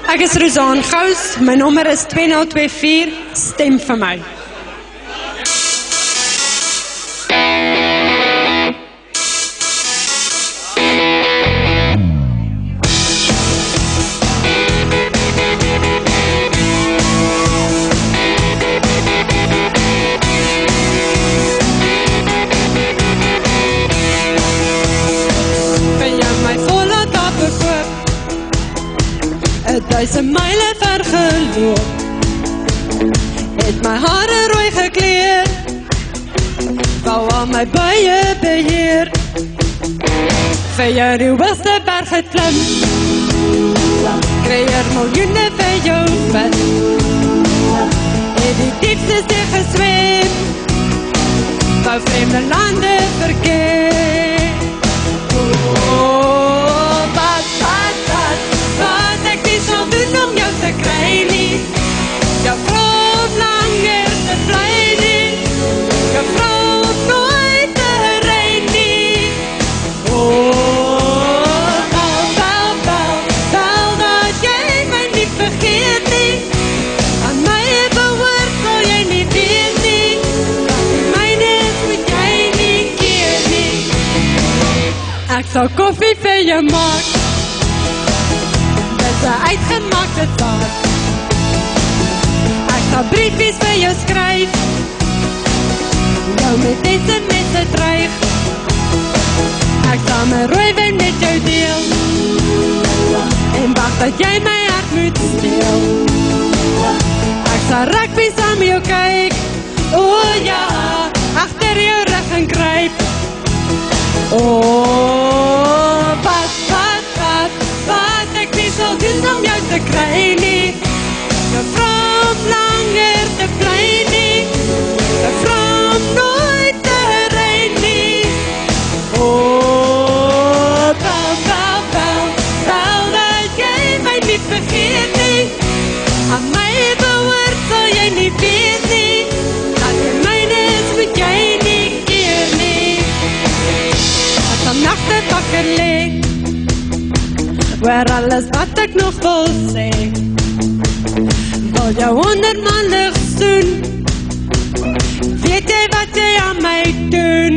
Ek is Rozaan Gous, my nommer is 2024, stem vir my. Duisend mijlen vergeloop, het my hare rooi gekleer, wou aan my buie beheer, vir jou die hoogste berg geklim, kry miljoene vir jou vis, het die diepste see geswem, wou vreemde lande verkeer. Om jou te kry nie, jou vrou om langer te bly nie, jou vrou om nooit te ry nie. Wel dat jy my nie vergeet nie, aan my behoort sal jy nie weet nie, die myne moet jy nie keer nie. Ek sal koffie vir jou maak, uitgemaakte taak. Ek sal briefies vir jou skryf, jou met SMS dreig. Ek sal my rooiwyn met jou deel, en wag dat jy my hart moet steel. Ek sal rugby saam jou kyk, o ja, agter jou rug en kruip. Wat ek nie sal doen om jou te kry nie, jou vrou om langer te bly nie, jou vrou om nooit te ry nie. Wel dat jy my nie vergeet nie, aan my behoort sal jy nie weet nie, dat jy myne is moet jy nie keer nie. Ek sal nagte wakker lê, waar alles wat ek nog wil sê, wil jou 100 maal lig soen, weet jy wat jy aan my doen?